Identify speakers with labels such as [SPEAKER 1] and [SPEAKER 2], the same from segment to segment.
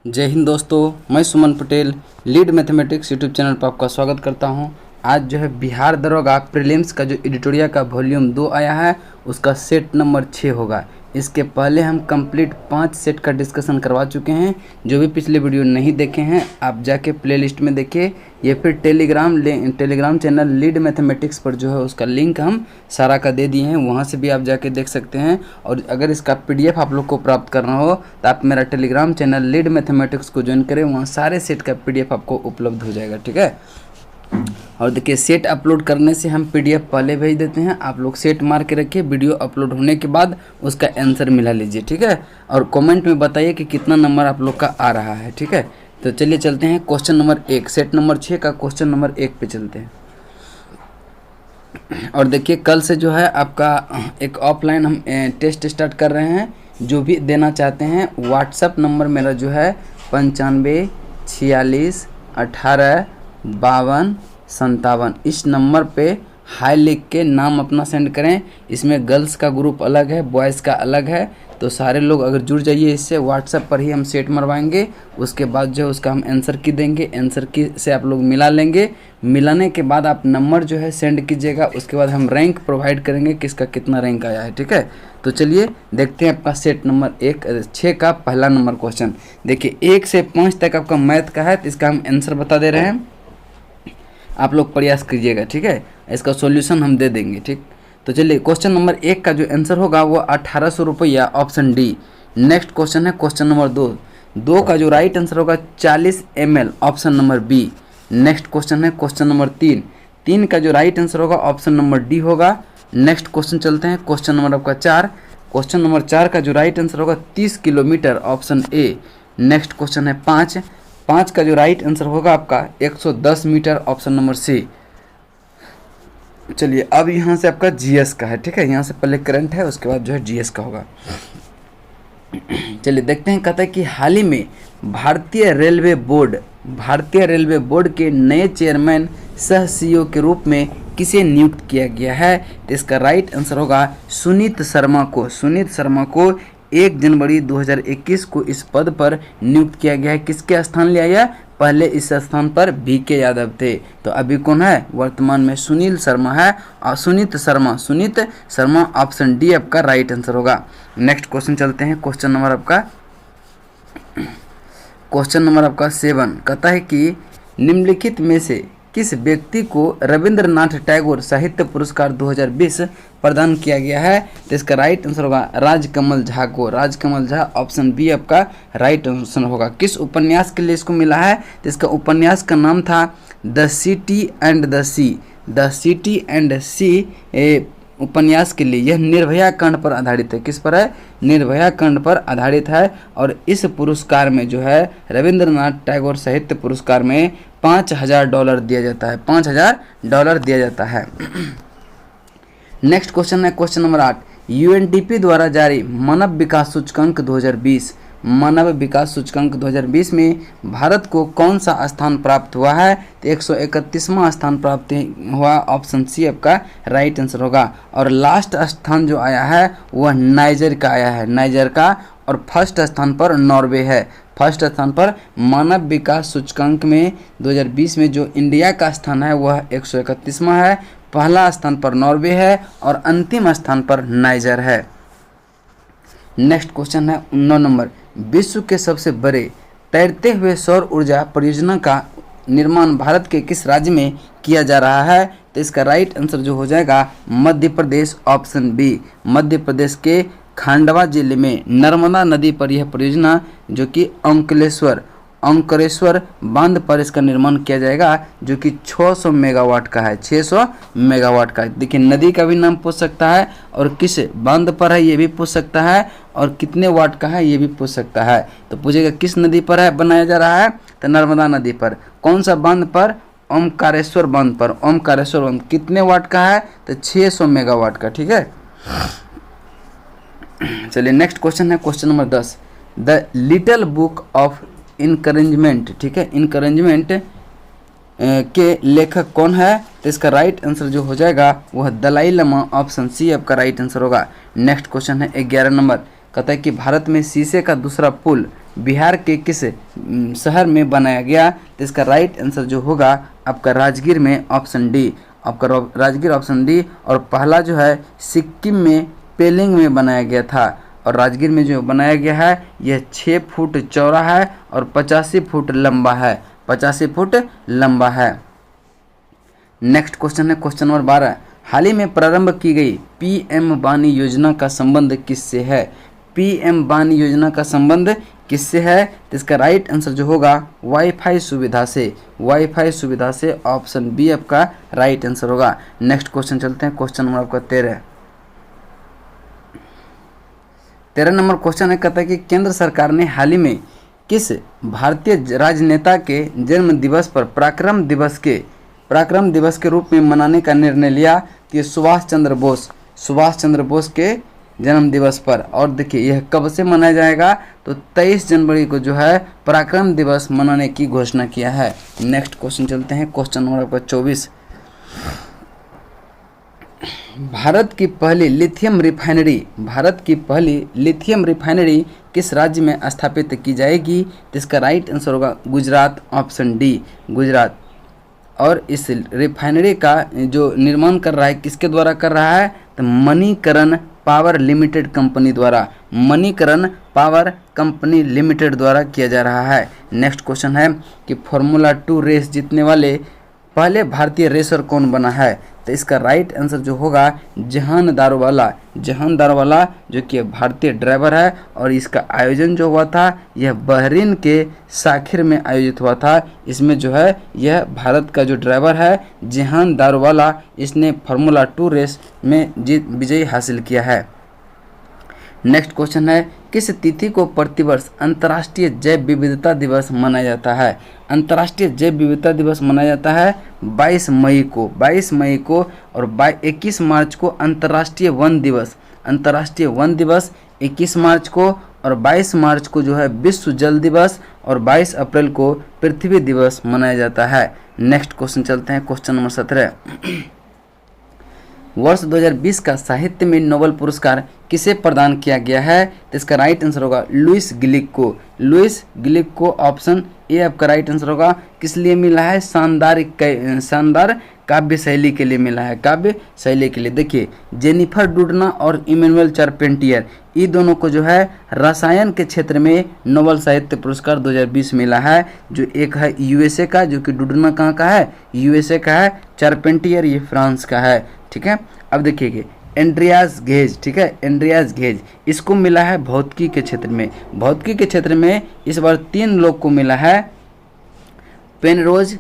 [SPEAKER 1] जय हिंद दोस्तों, मैं Suman Patel lead mathematics YouTube channel पर आपका स्वागत करता हूं। आज जो है बिहार दरोगा प्रीलिम्स का जो एडिटोरियल का वॉल्यूम 2 आया है उसका सेट नंबर 6 होगा। इसके पहले हम कंप्लीट 5 सेट का डिस्कशन करवा चुके हैं। जो भी पिछले वीडियो नहीं देखे हैं आप जाके प्लेलिस्ट में देखिए, या फिर टेलीग्राम चैनल लीड मैथमेटिक्स पर जो है उसका लिंक हम सारा का दे दिए हैं, वहाँ से भी आप जाके देख सकते हैं। और अगर इसका पीडीएफ आप लोग को प्राप्त करना हो तो आप मेरा टेलीग्राम चैनल लीड मैथमेटिक्स को ज्वाइन करें, वहाँ सारे सेट का पीडीएफ आपको उपलब्ध हो जाएगा। ठीक है, और देखिए सेट अपलोड करने से हम पीडीएफ पहले भेज देते हैं, आप लोग सेट मार के रखिए, वीडियो अपलोड होने के बाद उसका आंसर मिला लीजिए। ठीक है, और कमेंट में बताइए कि कितना नंबर आप लोग का आ रहा है। ठीक है, तो चलिए चलते हैं क्वेश्चन नंबर 1, सेट नंबर 6 का क्वेश्चन नंबर 1 पे चलते हैं। और देखिए कल से जो है आपका एक ऑफलाइन हम टेस्ट स्टार्ट कर रहे हैं। जो भी देना चाहते हैं व्हाट्सअप नंबर मेरा जो है 95 46 18 52 57, इस नंबर पे हाई लिख के नाम अपना सेंड करें। इसमें गर्ल्स का ग्रुप अलग है, बॉयज़ का अलग है, तो सारे लोग अगर जुड़ जाइए इससे। व्हाट्सएप पर ही हम सेट मरवाएंगे, उसके बाद जो है उसका हम आंसर की देंगे, आंसर की से आप लोग मिला लेंगे। मिलाने के बाद आप नंबर जो है सेंड कीजिएगा, उसके बाद हम रैंक प्रोवाइड करेंगे किसका कितना रैंक आया है। ठीक है, तो चलिए देखते हैं आपका सेट नंबर 6 का पहला नंबर क्वेश्चन। देखिए 1 से 5 तक आपका मैथ का है, तो इसका हम आंसर बता दे रहे हैं, आप लोग प्रयास कीजिएगा। ठीक है, इसका सॉल्यूशन हम दे देंगे। ठीक, तो चलिए क्वेश्चन नंबर 1 का जो आंसर होगा वो 1800 रुपया, ऑप्शन डी। नेक्स्ट क्वेश्चन है क्वेश्चन नंबर 2 का जो राइट आंसर होगा 40 ml, option number B. Next question है क्वेश्चन नंबर 3 का जो राइट आंसर होगा ऑप्शन नंबर डी होगा। नेक्स्ट क्वेश्चन चलते हैं क्वेश्चन नंबर आपका 4, क्वेश्चन नंबर 4 का जो राइट आंसर होगा 30 kilometre, option A. Next question है 5 का जो राइट आंसर होगा आपका 110 मीटर, ऑप्शन नंबर सी। चलिए अब यहाँ से आपका जीएस का है। ठीक है, यहाँ से पहले करंट है, उसके बाद जो है जीएस का होगा। चलिए देखते हैं, कहता है कि हाल ही में भारतीय रेलवे बोर्ड के नए चेयरमैन सह सीईओ के रूप में किसे नियुक्त किया गया है। तो इसका राइट आंसर होगा सुनीत शर्मा को 1 जनवरी 2021 को इस पद पर नियुक्त किया गया है। किसके स्थान ले आया, पहले इस स्थान पर बीके यादव थे, तो अभी कौन है, वर्तमान में सुनीत शर्मा, ऑप्शन डी आपका राइट आंसर होगा। नेक्स्ट क्वेश्चन चलते हैं, क्वेश्चन नंबर आपका 7, कहता है कि निम्नलिखित में से किस व्यक्ति को रविंद्रनाथ टैगोर साहित्य पुरस्कार 2020 प्रदान किया गया है। तो इसका राइट आंसर होगा राजकमल झा, ऑप्शन बी आपका राइट आंसर होगा। किस उपन्यास के लिए इसको मिला है, तो इसका उपन्यास का नाम था द सिटी एंड द सी उपन्यास के लिए। यह निर्भया कांड पर आधारित है। किस पर है, निर्भया कांड पर आधारित है। और इस पुरस्कार में जो है रविंद्रनाथ टैगोर साहित्य पुरस्कार में $5000 दिया जाता है, $5000 दिया जाता है। नेक्स्ट क्वेश्चन है क्वेश्चन नंबर 8, यूएनडीपी द्वारा जारी मानव विकास सूचकांक 2020 में भारत को कौन सा स्थान प्राप्त हुआ है। तो 131वां स्थान प्राप्त हुआ, ऑप्शन सी आपका राइट आंसर होगा। और लास्ट स्थान जो आया है वह नाइजर का आया है, और फर्स्ट स्थान पर नॉर्वे है। फर्स्ट स्थान पर मानव विकास सूचकांक में 2020 में जो इंडिया का स्थान है वह 131वां है, पहला स्थान पर नॉर्वे है और अंतिम स्थान पर नाइजर है। नेक्स्ट क्वेश्चन है 9 नंबर, विश्व के सबसे बड़े तैरते हुए सौर ऊर्जा परियोजना का निर्माण भारत के किस राज्य में किया जा रहा है। तो इसका राइट आंसर जो हो जाएगा मध्य प्रदेश, ऑप्शन बी। मध्य प्रदेश के खंडवा जिले में नर्मदा नदी पर यह परियोजना जो कि अंकरेश्वर बांध पर इसका निर्माण किया जाएगा, जो कि 600 मेगावाट का है, 600 मेगावाट का। देखिए नदी का भी नाम पूछ सकता है और किस बांध पर है ये भी पूछ सकता है, और कितने वाट का है ये भी पूछ सकता है। तो पूछेगा किस नदी पर है बनाया जा रहा है, तो नर्मदा नदी पर। कौन सा बांध पर, ओमकारेश्वर बांध पर। ओमकारेश्वर बांध कितने वाट का है, तो 600 मेगावाट का। ठीक है, चलिए नेक्स्ट क्वेश्चन है question number 10, the little book of encouragement. ठीक है, इनकरेंजमेंट के लेखक कौन है। तो इसका राइट आंसर जो हो जाएगा वह दलाई लामा, ऑप्शन सी आपका राइट आंसर होगा। नेक्स्ट क्वेश्चन है 11 नंबर, कहता है कि भारत में शीशे का दूसरा पुल बिहार के किस शहर में बनाया गया? तो इसका राइट आंसर जो होगा आपका राजगीर में, ऑप्शन डी, आपका राजगीर ऑप्शन डी। और पहला जो है सिक्किम में पेलिंग में बनाया गया था, और राजगीर में जो बनाया गया है यह 6 फुट चौड़ा है और 85 फुट लंबा है, 85 फुट लंबा है। नेक्स्ट क्वेश्चन है क्वेश्चन नंबर 12। हाल ही में प्रारंभ की गई पीएम वाणी योजना का संबंध किससे है? पीएम वाणी योजना का संबंध किससे है? तो इसका राइट आंसर जो होगा वाईफाई सुविधा से, वाईफाई सुविधा से, ऑप्शन बी आपका राइट आंसर होगा। नेक्स्ट क्वेश्चन चलते हैं, क्वेश्चन नंबर आपका 13 नंबर क्वेश्चन है, कहता है कि केंद्र सरकार ने हाल ही में किस भारतीय राजनेता के जन्म दिवस पर पराक्रम दिवस के रूप में मनाने का निर्णय लिया? कि सुभाष चंद्र बोस के जन्म दिवस पर। और देखिए यह कब से मनाया जाएगा? तो 23 जनवरी को जो है पराक्रम दिवस मनाने की घोषणा किया है। नेक्स्ट क्वेश्चन चलते हैं, क्वेश्चन नंबर आपका 24। भारत की पहली लिथियम रिफाइनरी किस राज्य में स्थापित की जाएगी? तो इसका राइट आंसर होगा गुजरात, ऑप्शन डी, गुजरात। और इस रिफाइनरी का जो निर्माण कर रहा है किसके द्वारा कर रहा है? तो मणिकरण पावर लिमिटेड कंपनी द्वारा, मणिकरण पावर कंपनी लिमिटेड द्वारा किया जा रहा है। नेक्स्ट क्वेश्चन है कि फार्मूला 2 रेस जीतने वाले पहले भारतीय रेसर कौन बना है? तो इसका राइट आंसर जो होगा जहान दारोवाला, जो कि भारतीय ड्राइवर है। और इसका आयोजन जो हुआ था यह बहरीन के साखिर में आयोजित हुआ था। इसमें जो है यह भारत का जो ड्राइवर है जहान दारोवाला, इसने फार्मूला 2 रेस में विजय हासिल किया है। नेक्स्ट क्वेश्चन है, किस तिथि को प्रतिवर्ष अंतर्राष्ट्रीय जैव विविधता दिवस मनाया जाता है? अंतर्राष्ट्रीय जैव विविधता दिवस मनाया जाता है 22 मई को, 22 मई को। और 21 मार्च को अंतर्राष्ट्रीय वन दिवस, 21 मार्च को। और 22 मार्च को जो है विश्व जल दिवस, और 22 अप्रैल को पृथ्वी दिवस मनाया जाता है। नेक्स्ट क्वेश्चन चलते हैं, क्वेश्चन नंबर 17। वर्ष 2020 का साहित्य में नोबेल पुरस्कार किसे प्रदान किया गया है? तो इसका राइट आंसर होगा लुइस ग्लिक को, ऑप्शन ए आपका राइट आंसर होगा। किस लिए मिला है? शानदार काव्य शैली के लिए मिला है, काव्य शैली के लिए। देखिए जेनिफर डूडना और इमैनुअल चार्पेंटियर, ये दोनों को जो है रसायन के क्षेत्र में नोबेल साहित्य पुरस्कार 2020 मिला है। जो एक है यूएसए का, जो कि डूडना कहाँ का है? यूएसए का है। चार्पेंटियर ये फ्रांस का है, ठीक है। अब देखिए एंड्रियास घेज, ठीक है, एंड्रियास घेज, इसको मिला है भौतिकी के क्षेत्र में इस बार 3 लोग को मिला है, पेनरोज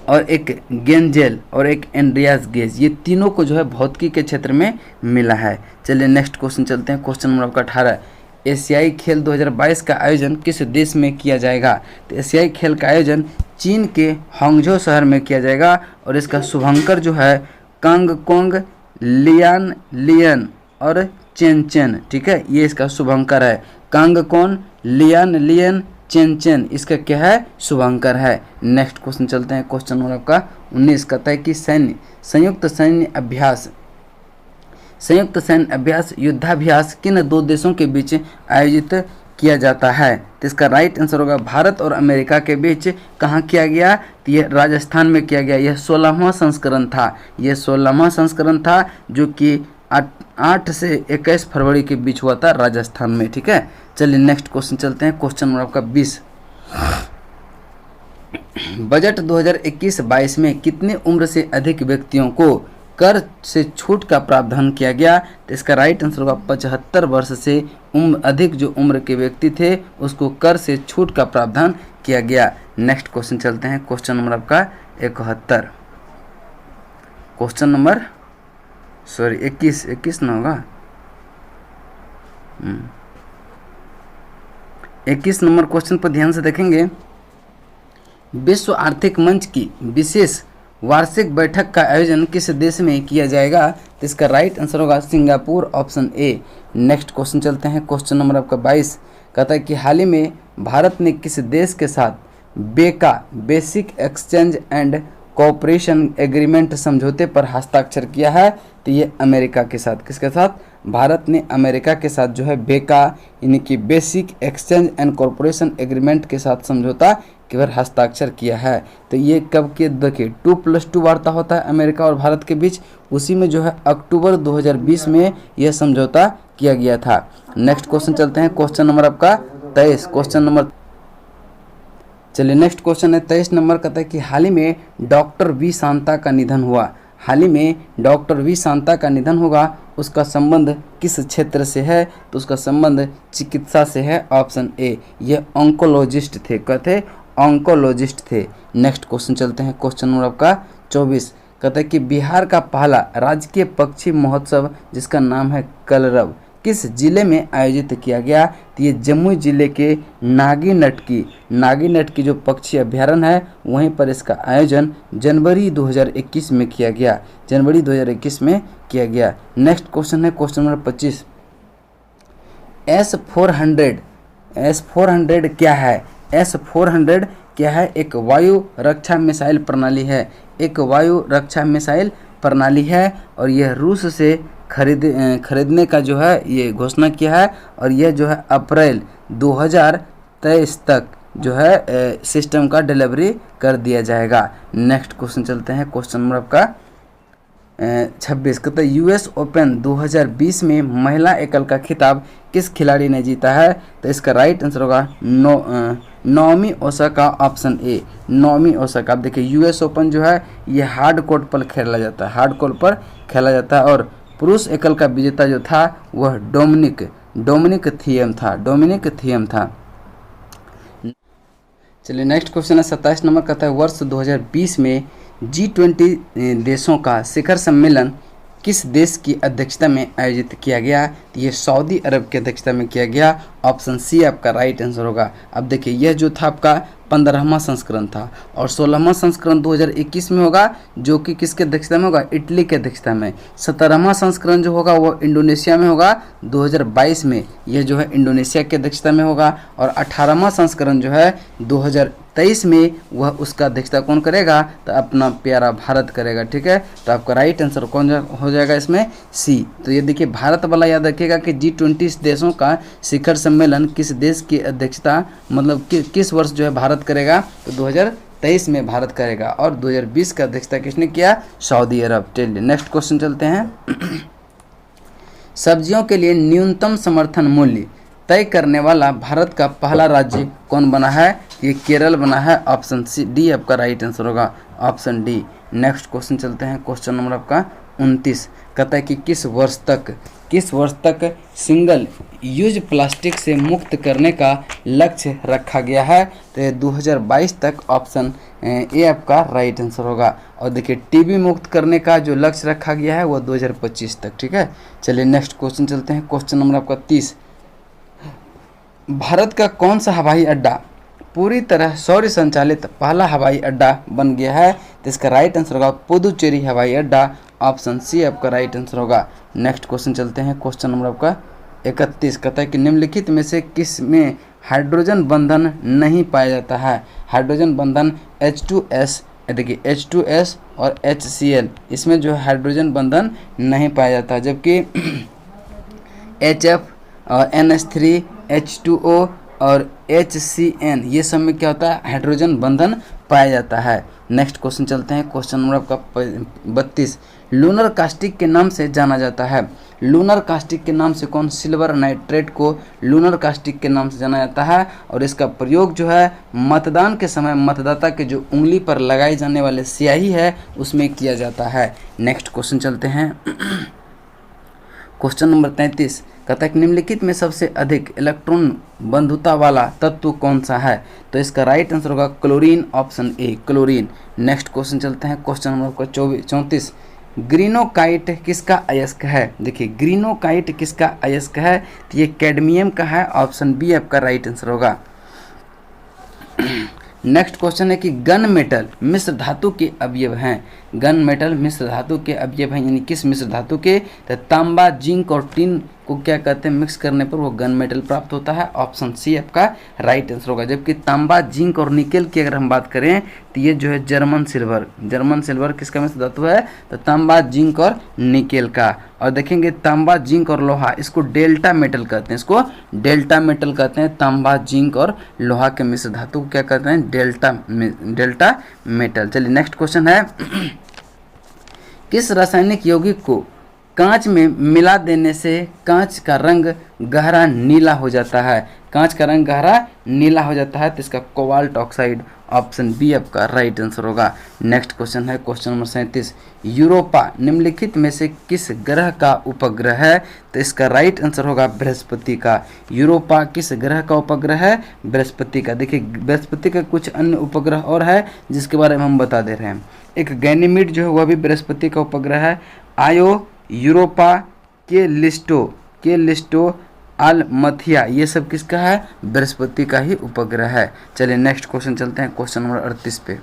[SPEAKER 1] और एक गेंजेल और एक एंड्रियास घेज। ये तीनों को जो है भौतिकी के क्षेत्र में मिला है। चलिए नेक्स्ट क्वेश्चन चलते हैं, क्वेश्चन नंबर आपका 18। एशियाई खेल 2022 का आयोजन किस देश में किया जाएगा? तो एशियाई खेल का आयोजन चीन के हांगझो शहर में किया जाएगा। और इसका शुभंकर जो है कांगकोंग, लियान और चेन, ठीक है, ये इसका शुभंकर है। कांगकोंग, लियान, चेन, इसका क्या है? शुभंकर है। नेक्स्ट क्वेश्चन चलते हैं, क्वेश्चन नंबर आपका 19। कहता है कि संयुक्त सैन्य अभ्यास युद्धाभ्यास किन 2 देशों के बीच आयोजित किया जाता है? तो इसका राइट आंसर होगा भारत और अमेरिका के बीच। कहाँ किया गया? तो यह राजस्थान में किया गया। यह 16वां संस्करण था, जो कि 8 से 21 फरवरी के बीच हुआ था राजस्थान में, ठीक है। चलिए नेक्स्ट क्वेश्चन चलते हैं, क्वेश्चन नंबर आपका 20। बजट 2021-22 में कितने उम्र से अधिक व्यक्तियों को कर से छूट का प्रावधान किया गया? तो इसका राइट आंसर होगा 75 वर्ष से अधिक जो उम्र के व्यक्ति थे उसको कर से छूट का प्रावधान किया गया। नेक्स्ट क्वेश्चन चलते हैं, क्वेश्चन नंबर आपका 71। क्वेश्चन नंबर 21 ना होगा, 21 नंबर क्वेश्चन पर ध्यान से देखेंगे। विश्व आर्थिक मंच की विशेष वार्षिक बैठक का आयोजन किस देश में किया जाएगा? तो इसका राइट आंसर होगा Singapore, option A. Next question चलते हैं, क्वेश्चन नंबर आपका 22। कहता है कि हाल ही में भारत ने किस देश के साथ बेका, basic exchange and cooperation agreement समझौते पर हस्ताक्षर किया है? तो ये अमेरिका के साथ। किसके साथ? भारत ने अमेरिका के साथ जो है बेका यानी कि basic exchange and corporation agreement के साथ समझौता के पर हस्ताक्षर किया है। तो ये कब के, देखिए 2+2 वार्ता होता है अमेरिका और भारत के बीच, उसी में जो है अक्टूबर 2020 में यह समझौता किया गया था। नेक्स्ट क्वेश्चन चलते हैं, क्वेश्चन नंबर आपका 23, क्वेश्चन नंबर, चलिए नेक्स्ट क्वेश्चन है 23 नंबर, कहता है कि हाल ही में डॉक्टर वी शांता का निधन हुआ। हाल ही में डॉक्टर वी शांता का निधन होगा, उसका संबंध किस क्षेत्र से है? तो उसका संबंध चिकित्सा से है, ऑप्शन ए। यह ऑन्कोलॉजिस्ट थे, कहते ऑन्कोलॉजिस्ट थे। नेक्स्ट क्वेश्चन चलते हैं, क्वेश्चन नंबर आपका 24, कहता है कि बिहार का पहला राजकीय पक्षी महोत्सव जिसका नाम है कलरव किस जिले में आयोजित किया गया? तो ये जमुई जिले के नागीनट की जो पक्षी अभ्यारण्य है वहीं पर इसका आयोजन जनवरी 2021 में किया गया, जनवरी 2021 में किया गया। नेक्स्ट क्वेश्चन है क्वेश्चन नंबर 25, S-400 क्या है? S-400 क्या है? एक वायु रक्षा मिसाइल प्रणाली है, एक वायु रक्षा मिसाइल प्रणाली है और यह रूस से खरीदने का जो है ये घोषणा किया है और यह जो है अप्रैल 2023 तक जो है सिस्टम का डिलीवरी कर दिया जाएगा। नेक्स्ट क्वेश्चन चलते हैं, क्वेश्चन नंबर आपका 26, कहते हैं US ओपन 2020 में महिला एकल का खिताब किस खिलाड़ी ने जीता है? तो इसका राइट आंसर होगा Naomi Osaka, option A, Naomi Osaka. आप देखिए US ओपन जो है ये हार्ड कोर्ट पर खेला जाता है, हार्ड कोर्ट पर खेला जाता है और पुरुष एकल का विजेता जो था वह डोमिनिक थिएम था। चलिए नेक्स्ट क्वेश्चन है 27 नंबर, कहता है वर्ष 2020 में G20 देशों का शिखर सम्मेलन किस देश की अध्यक्षता में आयोजित किया गया? तो ये सऊदी अरब की अध्यक्षता में किया गया, ऑप्शन सी आपका राइट आंसर होगा। अब देखिए यह जो था आपका 15वां संस्करण था और 16वां संस्करण 2021 में होगा जो कि किसके अध्यक्षता में होगा? इटली के अध्यक्षता में। 17वां संस्करण जो होगा वो इंडोनेशिया में होगा 2022 में, यह जो है इंडोनेशिया की अध्यक्षता में होगा और 18वां संस्करण जो है 2023 में वह उसका अध्यक्षता कौन करेगा? तो अपना प्यारा भारत करेगा, ठीक है। तो आपका राइट आंसर कौन हो जाएगा इसमें? सी। तो ये देखिए भारत वाला याद रखिएगा कि G20 देशों का शिखर सम्मेलन किस देश की अध्यक्षता, मतलब किस वर्ष जो है भारत करेगा? तो 2023 में भारत करेगा और 2020 का अध्यक्षता किसने किया? सऊदी अरब। चलिए नेक्स्ट क्वेश्चन चलते हैं। सब्जियों के लिए न्यूनतम समर्थन मूल्य तय करने वाला भारत का पहला राज्य कौन बना है? ये केरल बना है, ऑप्शन सी डी आपका राइट आंसर होगा, ऑप्शन डी। नेक्स्ट क्वेश्चन चलते हैं, क्वेश्चन नंबर आपका 29, कहता है कि किस वर्ष तक सिंगल यूज प्लास्टिक से मुक्त करने का लक्ष्य रखा गया है? तो ये 2022 तक, ऑप्शन ए आपका राइट आंसर होगा। और देखिए टीबी मुक्त करने का जो लक्ष्य रखा गया है वो 2025 तक, ठीक है। चलिए नेक्स्ट क्वेश्चन चलते हैं, क्वेश्चन नंबर आपका 30, भारत का कौन सा हवाई अड्डा पूरी तरह सौर संचालित पहला हवाई अड्डा बन गया है? तो इसका राइट आंसर होगा पुदुचेरी हवाई अड्डा, ऑप्शन सी आपका राइट आंसर होगा। नेक्स्ट क्वेश्चन चलते हैं, क्वेश्चन नंबर आपका 31, कहता है कि निम्नलिखित में से किस में हाइड्रोजन बंधन नहीं पाया जाता है? हाइड्रोजन बंधन H2S, देखिए H2S और HCl, इसमें जो हाइड्रोजन बंधन नहीं पाया जाता, जबकि HF और NH3, H2O और HCN ये सब में क्या होता है? हाइड्रोजन बंधन पाया जाता है। नेक्स्ट क्वेश्चन चलते हैं, क्वेश्चन नंबर आपका 32, लूनर कास्टिक के नाम से जाना जाता है। लूनर कास्टिक के नाम से कौन? सिल्वर नाइट्रेट को लूनर कास्टिक के नाम से जाना जाता है और इसका प्रयोग जो है मतदान के समय मतदाता के जो उंगली पर लगाए जाने वाले स्याही है उसमें किया जाता है। नेक्स्ट क्वेश्चन चलते हैं, क्वेश्चन नंबर 33, कहता है कि निम्नलिखित में सबसे अधिक इलेक्ट्रॉन बंधुता वाला तत्व कौन सा है? तो इसका राइट आंसर होगा chlorine, option A chlorine. Next question चलते हैं, क्वेश्चन नंबर 34, ग्रीनोकाइट किसका अयस्क है? देखिए ग्रीनोकाइट किसका अयस्क है? तो ये कैडमियम का है, ऑप्शन बी आपका राइट आंसर होगा। नेक्स्ट क्वेश्चन है कि गन मेटल मिश्र धातु के अवयव हैं। गन मेटल मिश्र धातु के अवयव हैं, यानी किस मिश्र धातु के? तो तांबा, जिंक और टिन को क्या कहते हैं, मिक्स करने पर वो गन मेटल प्राप्त होता है। ऑप्शन सी आपका राइट आंसर होगा। जबकि तांबा, जिंक और निकेल की अगर हम बात करें तो ये जो है जर्मन सिल्वर किसका मिश्र धातु है, तो तांबा, जिंक और निकेल का। और देखेंगे तांबा, जिंक और लोहा, इसको डेल्टा मेटल कहते हैं, तांबा, जिंक और लोहा के मिश्र धातु को क्या कहते हैं, डेल्टा मेटल। चलिए नेक्स्ट क्वेश्चन है किस रासायनिक यौगिक को कांच में मिला देने से कांच का रंग गहरा नीला हो जाता है, तो इसका कोबाल्ट ऑक्साइड। ऑप्शन बी आपका राइट आंसर होगा। नेक्स्ट क्वेश्चन है क्वेश्चन नंबर 37, यूरोपा निम्नलिखित में से किस ग्रह का उपग्रह है, तो इसका राइट आंसर होगा बृहस्पति का। यूरोपा किस ग्रह का उपग्रह है, बृहस्पति का। देखिए बृहस्पति का कुछ अन्य उपग्रह और है जिसके बारे में हम बता दे रहे हैं। एक गैनीमीड जो है वह भी बृहस्पति का उपग्रह है। आयो, यूरोपा, के लिस्टो, अल्मथिया, ये सब किसका है, बृहस्पति का ही उपग्रह है। चलिए नेक्स्ट क्वेश्चन चलते हैं क्वेश्चन नंबर 38 पे।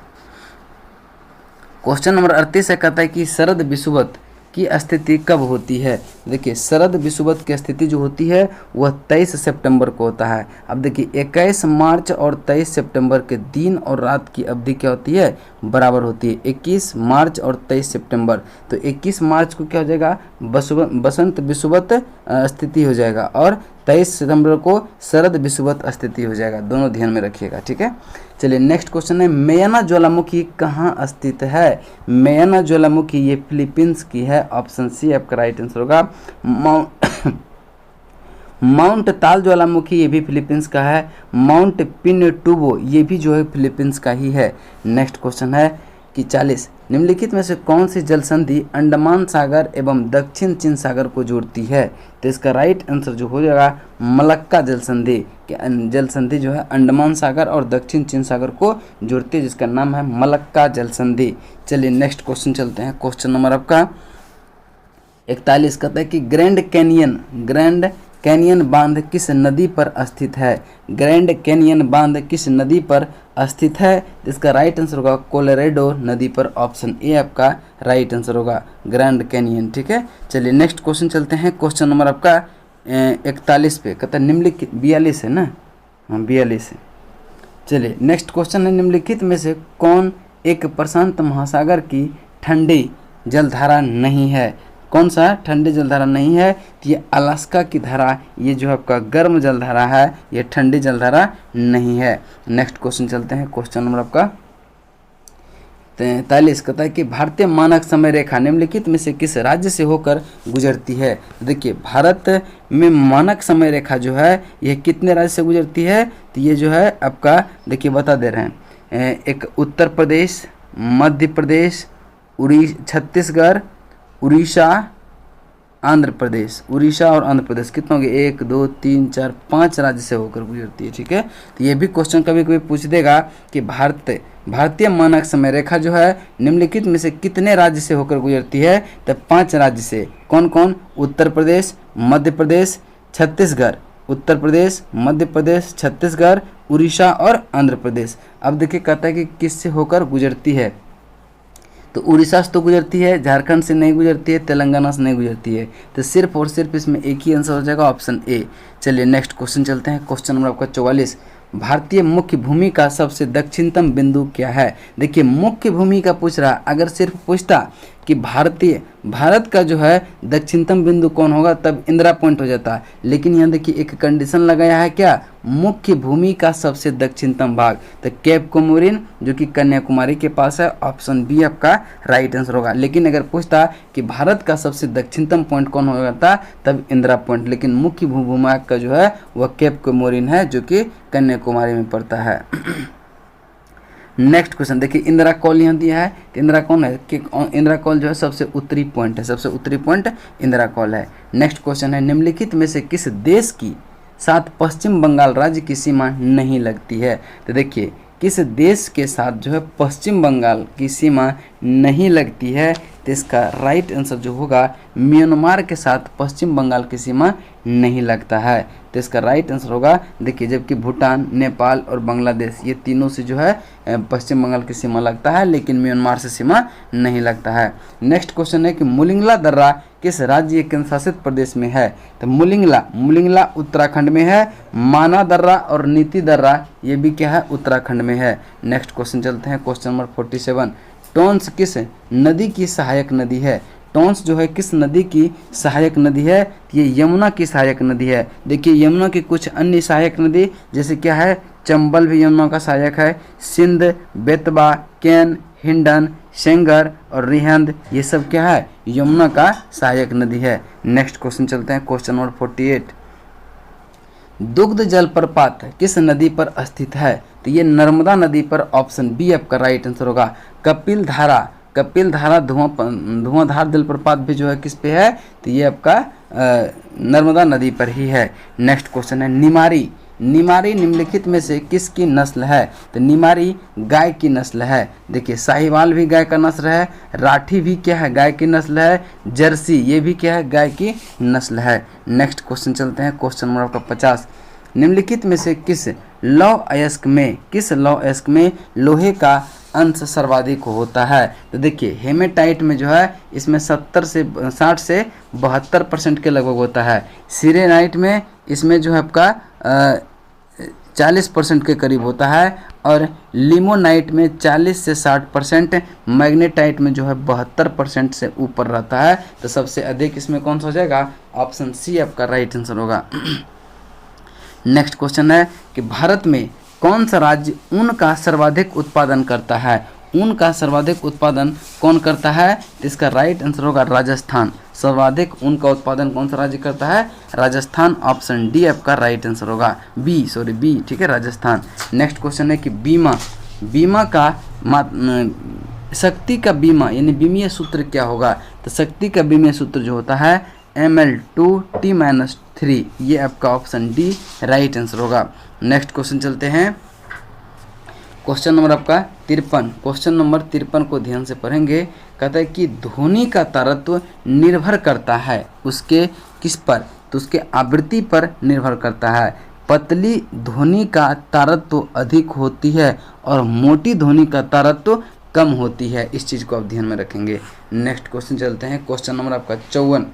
[SPEAKER 1] क्वेश्चन नंबर 38 है, कहता है कि शरद विषुवत की स्थिति कब होती है। देखिए शरद विषुवत की स्थिति जो होती है वह 23 सितंबर को होता है। अब देखिए 21 मार्च और 23 सितंबर के दिन और रात की अवधि क्या होती है, बराबर होती है। 21 मार्च और 23 सितंबर, तो 21 मार्च को क्या हो जाएगा, बसंत विषुवत स्थिति हो जाएगा और 23 सितंबर को शरद विषुवत स्थिति हो जाएगा। दोनों ध्यान में रखिएगा, ठीक है। चलिए नेक्स्ट क्वेश्चन है, मेयाना ज्वालामुखी कहाँ स्थित है। मेयाना ज्वालामुखी ये फिलीपींस की है। ऑप्शन सी आपका राइट आंसर होगा। माउंट ताल ज्वालामुखी ये भी फिलीपींस का है। माउंट पिनटुबो ये भी जो है फिलीपींस का ही है। नेक्स्ट क्वेश्चन है कि 40, निम्नलिखित में से कौन सी जल संधि अंडमान सागर एवं दक्षिण चीन सागर को जोड़ती है, तो इसका राइट आंसर जो हो जाएगा मलक्का जल संधि। जल संधि जो है अंडमान सागर और दक्षिण चीन सागर को जोड़ती है, जिसका नाम है मलक्का जल संधि। चलिए नेक्स्ट क्वेश्चन चलते हैं। क्वेश्चन नंबर आपका 41 कहता है कि ग्रैंड कैनियन बांध किस नदी पर स्थित है। ग्रैंड कैनियन बांध किस नदी पर स्थित है, इसका राइट आंसर होगा कोलोराडो नदी पर। ऑप्शन ए आपका राइट आंसर होगा ग्रैंड कैनियन, ठीक है। चलिए नेक्स्ट क्वेश्चन चलते हैं। क्वेश्चन नंबर आपका 41 पे कहता है निम्नलिखित 42 है ना, हाँ 42 है। चलिए नेक्स्ट क्वेश्चन है, निम्नलिखित में से कौन एक प्रशांत महासागर की ठंडी जलधारा नहीं है। कौन सा ठंडी जलधारा नहीं है, तो ये अलास्का की धारा, ये जो आपका गर्म जलधारा है, ये ठंडी जलधारा नहीं है। नेक्स्ट क्वेश्चन चलते हैं। क्वेश्चन नंबर आपका 43 कहता है कि भारतीय मानक समय रेखा निम्नलिखित में से किस राज्य से होकर गुजरती है। देखिए भारत में मानक समय रेखा जो है यह कितने राज्य से गुजरती है, तो ये जो है आपका देखिए बता दे रहे हैं। एक उत्तर प्रदेश, मध्य प्रदेश, छत्तीसगढ़, उड़ीसा, आंध्र प्रदेश। उड़ीसा और आंध्र प्रदेश कितना हो गया, 1 2 3 4 5 राज्य से होकर गुजरती है, ठीक है। तो ये भी क्वेश्चन कभी कभी पूछ देगा कि भारतीय मानक समय रेखा जो है निम्नलिखित में से कितने राज्य से होकर गुजरती है, तो 5 राज्य से। कौन कौन, उत्तर प्रदेश, मध्य प्रदेश, छत्तीसगढ़, उत्तर प्रदेश, मध्य प्रदेश, छत्तीसगढ़, उड़ीसा और आंध्र प्रदेश। अब देखिए कहता है कि किससे होकर गुजरती है, तो उड़ीसा से तो गुजरती है, झारखंड से नहीं गुजरती है, तेलंगाना से नहीं गुजरती है, तो सिर्फ और सिर्फ इसमें एक ही आंसर हो जाएगा, ऑप्शन ए। चलिए नेक्स्ट क्वेश्चन चलते हैं। क्वेश्चन नंबर आपका 44, भारतीय मुख्य भूमि का सबसे दक्षिणतम बिंदु क्या है। देखिए मुख्य भूमि का पूछ रहा, अगर सिर्फ पूछता कि भारत का जो है दक्षिणतम बिंदु कौन होगा, तब इंदिरा पॉइंट हो जाता है। लेकिन यहाँ देखिए एक कंडीशन लगाया है, क्या, मुख्य भूमि का सबसे दक्षिणतम भाग, तो केप कोमोरिन जो कि कन्याकुमारी के पास है। ऑप्शन बी आपका राइट आंसर होगा। लेकिन अगर पूछता कि भारत का सबसे दक्षिणतम पॉइंट कौन हो जाता, तब इंदिरा पॉइंट। लेकिन मुख्य भूभाग का जो है वह केप कोमोरिन है जो कि कन्याकुमारी में पड़ता है। नेक्स्ट क्वेश्चन देखिए, इंदिरा कॉल यहाँ दिया है, इंदिरा कौन है कि इंदिरा कॉल जो है सबसे उत्तरी पॉइंट है, सबसे उत्तरी पॉइंट इंदिरा कॉल है। नेक्स्ट क्वेश्चन है, निम्नलिखित में से किस देश की साथ पश्चिम बंगाल राज्य की सीमा नहीं लगती है। तो देखिए किस देश के साथ जो है पश्चिम बंगाल की सीमा नहीं लगती है, तो इसका राइट आंसर जो होगा म्यांमार के साथ पश्चिम बंगाल की सीमा नहीं लगता है, तो इसका राइट आंसर होगा। देखिए जबकि भूटान, नेपाल और बांग्लादेश ये तीनों से जो है पश्चिम बंगाल की सीमा लगता है, लेकिन म्यांमार से सीमा नहीं लगता है। नेक्स्ट क्वेश्चन है कि मुलिंगला दर्रा किस राज्य केंद्र शासित प्रदेश में है? तो मुलिंगला उत्तराखंड में है। माना दर्रा और नीति दर्रा ये भी क्या है? उत्तराखंड में है। नेक्स्ट क्वेश्चन चलते हैं, क्वेश्चन नंबर 47। टोंस किस नदी की सहायक नदी है? टोंस जो है किस नदी की सहायक नदी है? ये यमुना की सहायक नदी है। देखिए यमुना की कुछ अन्य सहायक नदी जैसे क्या है, चंबल भी यमुना का सहायक है, सिंध, बेतवा, केन, हिंडन, सेंगर और रिहंद ये सब क्या है? यमुना का सहायक नदी है। नेक्स्ट क्वेश्चन चलते हैं, क्वेश्चन नंबर 48। दुग्ध जलप्रपात किस नदी पर स्थित है? तो ये नर्मदा नदी पर, ऑप्शन बी आपका राइट आंसर होगा। कपिल धारा धुआंधार जलप्रपात भी जो है किस पे है? तो ये आपका नर्मदा नदी पर ही है। नेक्स्ट क्वेश्चन है, निमारी निम्नलिखित में से किसकी नस्ल है? तो निमारी गाय की नस्ल है। देखिए साहिवाल भी गाय का नस्ल है, राठी भी क्या है? गाय की नस्ल है, जर्सी ये भी क्या है? गाय की नस्ल है। नेक्स्ट क्वेश्चन चलते हैं, क्वेश्चन नंबर आपका 50। निम्नलिखित में से किस लौह अयस्क में लोहे का अंश सर्वाधिक होता है? तो देखिए हेमेटाइट में जो है इसमें 60 से 72% के लगभग होता है। सिरेनाइट में इसमें जो है आपका 40% के करीब होता है, और लिमोनाइट में 40 से 60%, मैग्नेटाइट में जो है 72% से ऊपर रहता है। तो सबसे अधिक इसमें कौन सा हो जाएगा? ऑप्शन सी आपका राइट आंसर होगा। नेक्स्ट क्वेश्चन है कि भारत में कौन सा राज्य ऊन का सर्वाधिक उत्पादन करता है? ऊन का सर्वाधिक उत्पादन कौन करता है? तो इसका राइट आंसर होगा राजस्थान। सर्वाधिक ऊन का उत्पादन कौन सा राज्य करता है? राजस्थान। ऑप्शन डी आपका राइट आंसर होगा। बी ठीक है, राजस्थान। नेक्स्ट क्वेश्चन है कि बीमा का शक्ति का बीमा यानी बीमीय सूत्र क्या होगा? तो शक्ति का बीमीय सूत्र जो होता है Ml2T-3, ये आपका ऑप्शन डी राइट आंसर होगा। नेक्स्ट क्वेश्चन चलते हैं, क्वेश्चन नंबर आपका 53। क्वेश्चन नंबर 53 को ध्यान से पढ़ेंगे। कहता है कि ध्वनि का तारत्व निर्भर करता है उसके किस पर? तो उसके आवृत्ति पर निर्भर करता है। पतली ध्वनि का तारत्व अधिक होती है और मोटी ध्वनि का तारत्व कम होती है। इस चीज़ को आप ध्यान में रखेंगे। नेक्स्ट क्वेश्चन चलते हैं, क्वेश्चन नंबर आपका 54।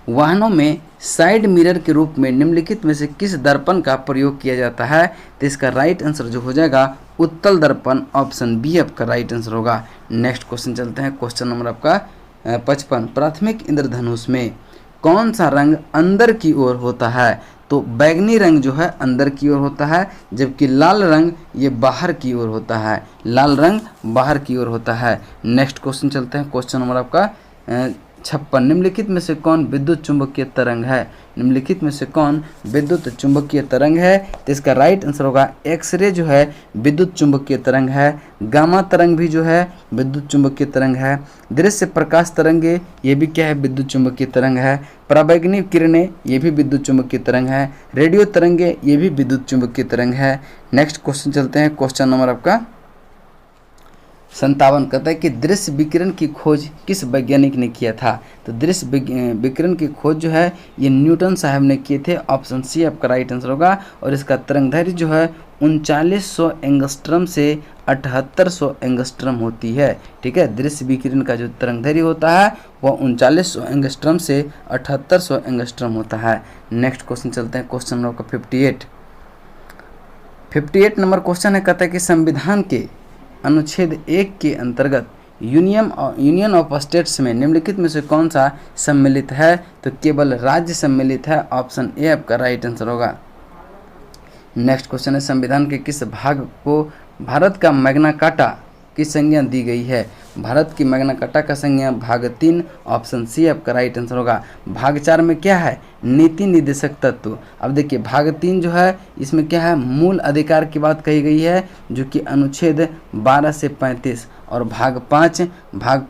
[SPEAKER 1] वाहनों में साइड मिरर के रूप में निम्नलिखित में से किस दर्पण का प्रयोग किया जाता है? तो इसका राइट आंसर जो हो जाएगा उत्तल दर्पण। ऑप्शन बी आपका राइट आंसर होगा। नेक्स्ट क्वेश्चन चलते हैं, क्वेश्चन नंबर आपका 55। प्राथमिक इंद्रधनुष में कौन सा रंग अंदर की ओर होता है? तो बैगनी रंग जो है अंदर की ओर होता है, जबकि लाल रंग ये बाहर की ओर होता है। लाल रंग बाहर की ओर होता है। नेक्स्ट क्वेश्चन चलते हैं, क्वेश्चन नंबर आपका 56। निम्नलिखित में से कौन विद्युत चुंबकीय तरंग है? निम्नलिखित में से कौन विद्युत चुंबकीय तरंग है? तो इसका राइट आंसर होगा एक्सरे जो है विद्युत चुंबकीय तरंग है। गामा तरंग भी जो है विद्युत चुंबकीय तरंग है। दृश्य प्रकाश तरंगे ये भी क्या है? विद्युत चुंबकीय तरंग है। पराबैंगनी किरणें ये भी विद्युत चुंबकीय तरंग है। रेडियो तरंगे ये भी विद्युत चुंबकीय तरंग है। नेक्स्ट क्वेश्चन चलते हैं, क्वेश्चन नंबर आपका 57। कहता है कि दृश्य विकिरण की खोज किस वैज्ञानिक ने किया था? तो दृश्य विकिरण की खोज जो है ये न्यूटन साहब ने किए थे। ऑप्शन सी आपका राइट आंसर होगा। और इसका तरंगदैर्घ्य जो है 3900 एंगस्ट्रम से 7800 एंगस्ट्रम होती है। ठीक है, दृश्य विकिरण का जो तरंगदैर्घ्य होता है वह 3900 एंगस्ट्रम से 7800 एंगस्ट्रम होता है। नेक्स्ट क्वेश्चन चलते हैं, क्वेश्चन नंबर 58 नंबर क्वेश्चन है। कहता है कि संविधान के अनुच्छेद 1 के अंतर्गत यूनियन ऑफ स्टेट्स में निम्नलिखित में से कौन सा सम्मिलित है? तो केवल राज्य सम्मिलित है। ऑप्शन ए आपका राइट आंसर होगा। नेक्स्ट क्वेश्चन है, संविधान के किस भाग को भारत का मैग्ना कार्टा की संज्ञा दी गई है? भारत की मैग्ना कार्टा का संज्ञा भाग 3। ऑप्शन सी आपका राइट आंसर होगा। भाग 4 में क्या है? नीति निर्देशक तत्व। अब देखिए भाग 3 जो है इसमें क्या है? मूल अधिकार की बात कही गई है जो कि अनुच्छेद 12 से 35। और भाग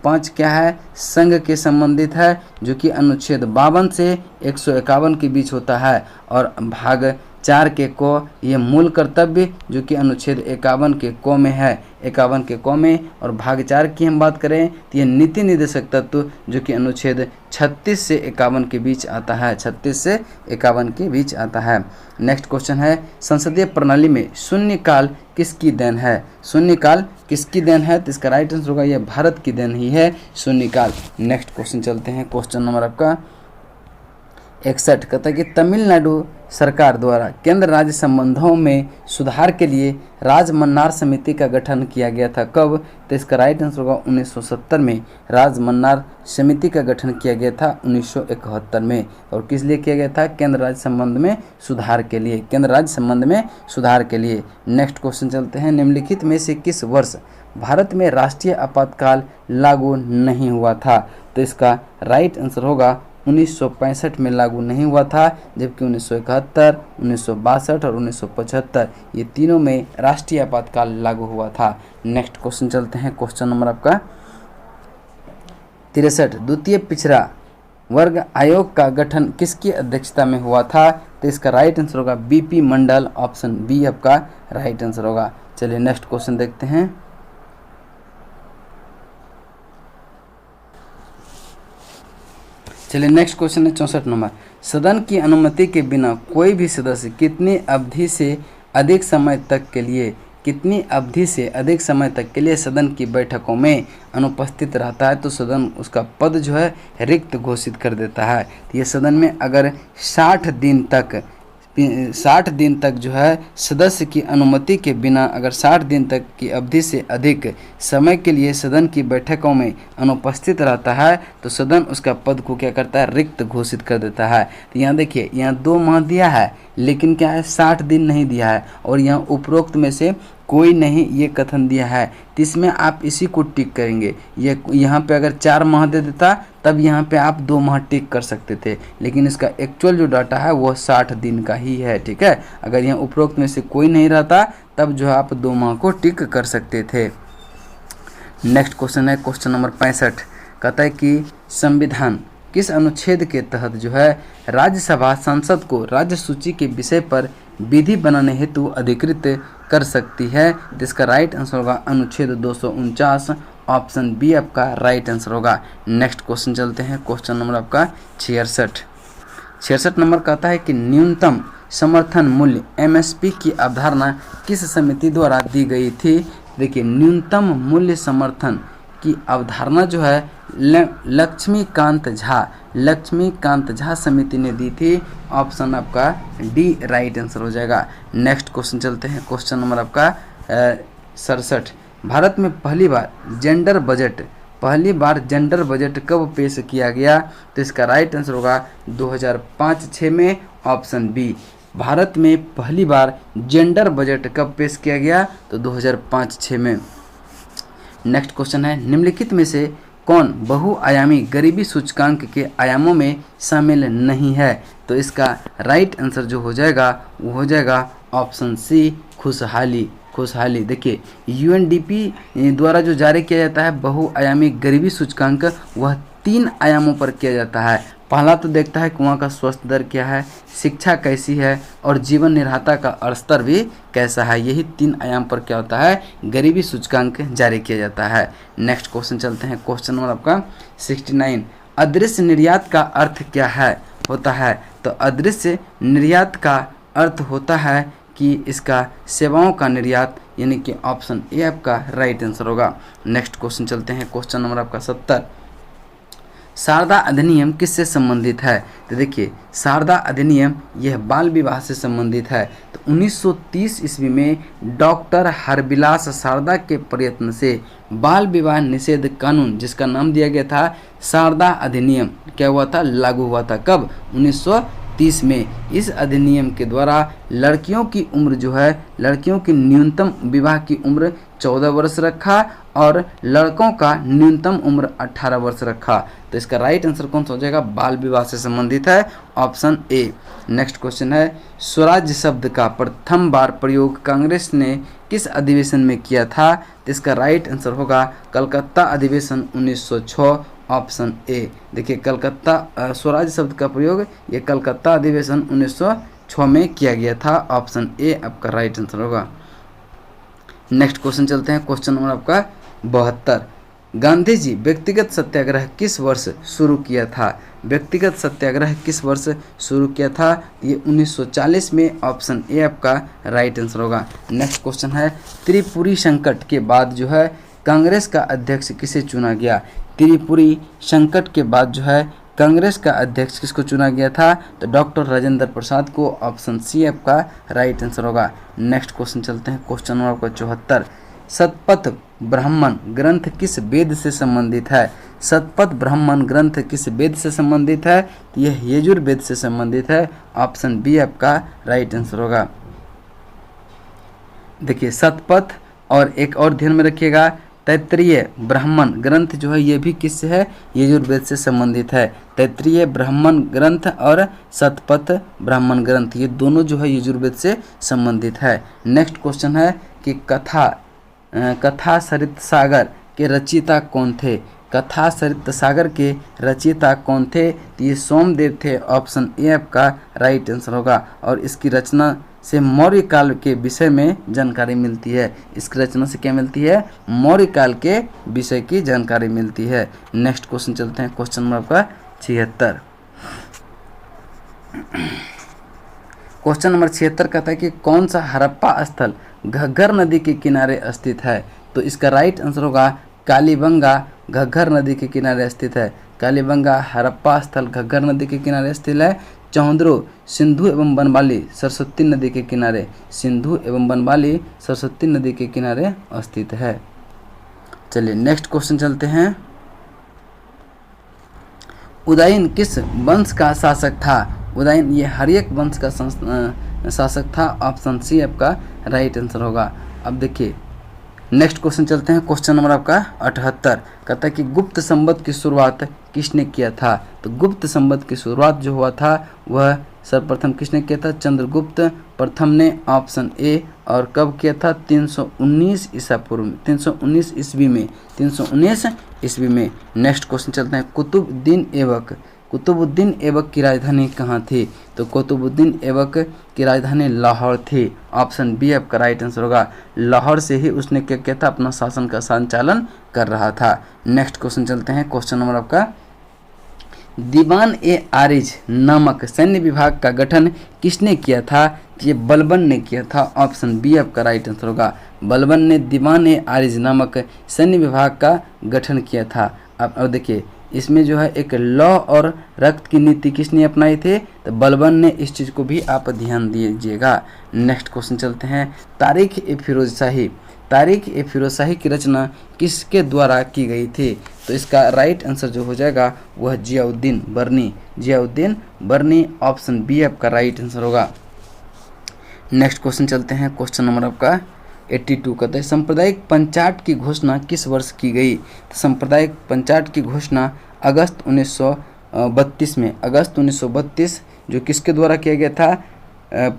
[SPEAKER 1] 5 क्या है? संघ के संबंधित है जो कि अनुच्छेद 52 से 151 के बीच होता है। और भाग 4 के को, ये मूल कर्तव्य जो कि अनुच्छेद 51 के को में है, 51 के को में। और भाग 4 की हम बात करें तो ये नीति निर्देशक तत्व जो कि अनुच्छेद 36 से 51 के बीच आता है, 36 से 51 के बीच आता है। नेक्स्ट क्वेश्चन है, संसदीय प्रणाली में शून्यकाल किसकी देन है? शून्यकाल किसकी देन है? तो इसका राइट आंसर होगा ये भारत की देन ही है शून्यकाल। नेक्स्ट क्वेश्चन चलते हैं, क्वेश्चन नंबर आपका 61 कहता है कि तमिलनाडु सरकार द्वारा केंद्र राज्य संबंधों में सुधार के लिए राजमन्नार समिति का गठन किया गया था। कब? तो इसका राइट आंसर होगा 1970 में राजमन्नार समिति का गठन किया गया था 1971 में। और किस लिए किया गया था? केंद्र राज्य संबंध में सुधार के लिए, केंद्र राज्य संबंध में सुधार के लिए। नेक्स्ट क्वेश्चन चलते हैं, निम्नलिखित में से किस वर्ष भारत में राष्ट्रीय आपातकाल लागू नहीं हुआ था? तो इसका राइट आंसर होगा 1965 में लागू नहीं हुआ था, जबकि 1971, 1962 और 1975 ये तीनों में राष्ट्रीय आपातकाल लागू हुआ था। नेक्स्ट क्वेश्चन चलते हैं, क्वेश्चन नंबर आपका 63 द्वितीय पिछड़ा वर्ग आयोग का गठन किसकी अध्यक्षता में हुआ था? तो इसका राइट आंसर होगा बीपी मंडल, ऑप्शन बी आपका राइट आंसर होगा। चलिए नेक्स्ट क्वेश्चन देखते हैं, चलिए नेक्स्ट क्वेश्चन है 64 नंबर, सदन की अनुमति के बिना कोई भी सदस्य कितनी अवधि से अधिक समय तक के लिए सदन की बैठकों में अनुपस्थित रहता है? तो सदन उसका पद जो है रिक्त घोषित कर देता है। तो ये सदन में अगर 60 दिन तक जो है सदस्य की अनुमति के बिना अगर 60 दिन तक की अवधि से अधिक समय के लिए सदन की बैठकों में अनुपस्थित रहता है तो सदन उसका पद को क्या करता है? रिक्त घोषित कर देता है। तो यहाँ देखिए, यहाँ 2 माह दिया है लेकिन क्या है 60 दिन नहीं दिया है, और यहाँ उपरोक्त में से कोई नहीं ये कथन दिया है, तो इसमें आप इसी को टिक करेंगे। ये यहाँ पे अगर 4 माह दे देता तब यहाँ पे आप 2 माह टिक कर सकते थे, लेकिन इसका एक्चुअल जो डाटा है वो 60 दिन का ही है, ठीक है। अगर यहाँ उपरोक्त में से कोई नहीं रहता तब जो है आप 2 माह को टिक कर सकते थे। नेक्स्ट क्वेश्चन है क्वेश्चन नंबर 65, कहता है कि संविधान किस अनुच्छेद के तहत जो है राज्यसभा सांसद को राज्य सूची के विषय पर विधि बनाने हेतु अधिकृत कर सकती है? जिसका राइट आंसर होगा अनुच्छेद 249, ऑप्शन बी आपका राइट आंसर होगा। नेक्स्ट क्वेश्चन चलते हैं, क्वेश्चन नंबर आपका 66 नंबर कहता है कि न्यूनतम समर्थन मूल्य एमएसपी की अवधारणा किस समिति द्वारा दी गई थी? देखिए, न्यूनतम मूल्य समर्थन की अवधारणा जो है लक्ष्मीकांत झा समिति ने दी थी, ऑप्शन आपका डी राइट आंसर हो जाएगा। नेक्स्ट क्वेश्चन चलते हैं, क्वेश्चन नंबर आपका 67, भारत में पहली बार जेंडर बजट कब पेश किया गया? तो इसका राइट आंसर होगा 2005-06 में, ऑप्शन बी। भारत में पहली बार जेंडर बजट कब पेश किया गया? तो 2005-06 में। नेक्स्ट क्वेश्चन है, निम्नलिखित में से कौन बहुआयामी गरीबी सूचकांक के आयामों में शामिल नहीं है? तो इसका राइट आंसर जो हो जाएगा वो हो जाएगा ऑप्शन सी, खुशहाली। देखिए, यूएनडीपी द्वारा जो जारी किया जाता है बहुआयामी गरीबी सूचकांक वह 3 आयामों पर किया जाता है। पहला तो देखता है कि वहाँ का स्वस्थ दर क्या है, शिक्षा कैसी है और जीवन निर्वाह का स्तर भी कैसा है। यही 3 आयाम पर क्या होता है? गरीबी सूचकांक जारी किया जाता है। नेक्स्ट क्वेश्चन चलते हैं, क्वेश्चन नंबर आपका 69, अदृश्य निर्यात का अर्थ क्या होता है? तो अदृश्य निर्यात का अर्थ होता है कि इसका सेवाओं का निर्यात, यानी कि ऑप्शन ए आपका राइट आंसर होगा। नेक्स्ट क्वेश्चन चलते हैं, क्वेश्चन नंबर आपका 70, शारदा अधिनियम किससे संबंधित है? तो देखिए, शारदा अधिनियम यह बाल विवाह से संबंधित है। तो 1930 ईस्वी में डॉक्टर हरबिलास शारदा के प्रयत्न से बाल विवाह निषेध कानून, जिसका नाम दिया गया था शारदा अधिनियम, क्या हुआ था? लागू हुआ था। कब? 1930 में। इस अधिनियम के द्वारा लड़कियों की उम्र जो है, लड़कियों की न्यूनतम विवाह की उम्र 14 वर्ष रखा और लड़कों का न्यूनतम उम्र 18 वर्ष रखा। तो इसका राइट आंसर कौन सा हो जाएगा? बाल विवाह से संबंधित है, ऑप्शन ए। नेक्स्ट क्वेश्चन है, स्वराज शब्द का प्रथम बार प्रयोग कांग्रेस ने किस अधिवेशन में किया था? तो इसका राइट आंसर होगा कलकत्ता अधिवेशन 1906, ऑप्शन ए। देखिए, कलकत्ता स्वराज शब्द का प्रयोग ये कलकत्ता अधिवेशन 1906 में किया गया था। ऑप्शन ए आपका राइट आंसर होगा। नेक्स्ट क्वेश्चन चलते हैं, क्वेश्चन नंबर आपका 72। गांधी जी व्यक्तिगत सत्याग्रह किस वर्ष शुरू किया था? व्यक्तिगत सत्याग्रह किस वर्ष शुरू किया था? ये 1940 में। ऑप्शन ए आपका राइट आंसर होगा। नेक्स्ट क्वेश्चन है, त्रिपुरी संकट के बाद जो है कांग्रेस का अध्यक्ष किसे चुना गया? त्रिपुरी संकट के बाद जो है कांग्रेस का अध्यक्ष किसको चुना गया था? तो डॉक्टर राजेंद्र प्रसाद को। ऑप्शन सी आपका राइट आंसर होगा। नेक्स्ट क्वेश्चन चलते हैं, क्वेश्चन नंबर आपका 74। शतपथ ब्राह्मण ग्रंथ किस वेद से संबंधित है? शतपथ ब्राह्मण ग्रंथ किस वेद से संबंधित है? तो यह यजुर्वेद से संबंधित है। ऑप्शन बी आपका राइट आंसर होगा। देखिए शतपथ और एक और ध्यान में रखिएगा, तैत्तिरीय ब्राह्मण ग्रंथ जो है ये भी किससे है? यजुर्वेद से संबंधित है। तैत्तिरीय ब्राह्मण ग्रंथ और शतपथ ब्राह्मण ग्रंथ ये दोनों जो है यजुर्वेद से संबंधित है। नेक्स्ट क्वेश्चन है कि कथा सरित सागर के रचयिता कौन थे? कथा सरित सागर के रचयिता कौन थे? तो ये सोमदेव थे। ऑप्शन ए आपका राइट आंसर होगा। और इसकी रचना से मौर्य काल के विषय में जानकारी मिलती है। इसकी रचना से क्या मिलती है? मौर्य काल के विषय की जानकारी मिलती है। नेक्स्ट क्वेश्चन चलते हैं, क्वेश्चन नंबर आपका 76। क्वेश्चन नंबर 76 कहता है कि कौन सा हड़प्पा स्थल घग्गर नदी के किनारे स्थित है? तो इसका राइट आंसर होगा कालीबंगा घग्गर नदी के किनारे स्थित है। कालीबंगा हड़प्पा स्थल घग्गर नदी के किनारे स्थित है। चौंद्रो सिंधु एवं बनवाली सरस्वती नदी के किनारे, सिंधु एवं बनवाली सरस्वती नदी के किनारे स्थित है। चलिए नेक्स्ट क्वेश्चन चलते हैं। उदयन किस वंश का शासक था? उदयन ये हर्यक वंश का शासक था। ऑप्शन सी आपका राइट आंसर होगा। अब देखिए नेक्स्ट क्वेश्चन चलते हैं, क्वेश्चन नंबर आपका 78 कहता है कि गुप्त संवत की शुरुआत किसने किया था? तो गुप्त संवत की शुरुआत जो हुआ था वह सर्वप्रथम किसने किया था? चंद्रगुप्त प्रथम ने। Option A. और कब किया था? 319 ईसा पूर्व में, 319 ईस्वी में, 319 ईस्वी में। नेक्स्ट क्वेश्चन चलते हैं, कुतुबुद्दीन ऐबक की राजधानी कहाँ थी? तो कुतुबुद्दीन ऐबक की राजधानी लाहौर थी। ऑप्शन बी आपका राइट आंसर होगा। लाहौर से ही उसने क्या किया था? अपना शासन का संचालन कर रहा था। नेक्स्ट क्वेश्चन चलते हैं, क्वेश्चन नंबर आपका दीवान ए आरिज नामक सैन्य विभाग का गठन किसने किया था? ये बलबन ने किया था। ऑप्शन बी आपका राइट आंसर होगा। बलबन ने दीवान ए आरिज नामक सैन्य विभाग का गठन किया था। अब देखिए इसमें जो है एक लौ और रक्त की नीति किसने अपनाई थे? तो बलबन ने। इस चीज़ को भी आप ध्यान दीजिएगा। नेक्स्ट क्वेश्चन चलते हैं, तारीख ए फिरोज शाही की रचना किसके द्वारा की गई थी? तो इसका राइट आंसर जो हो जाएगा वह जियाउद्दीन बर्नी। ऑप्शन बी आपका राइट आंसर होगा। नेक्स्ट क्वेश्चन चलते हैं, क्वेश्चन नंबर आपका 82 कहते हैं सांप्रदायिक पंचाट की घोषणा किस वर्ष की गई? सांप्रदायिक पंचाट की घोषणा अगस्त 1932 में। अगस्त 1932 जो किसके द्वारा किया गया था?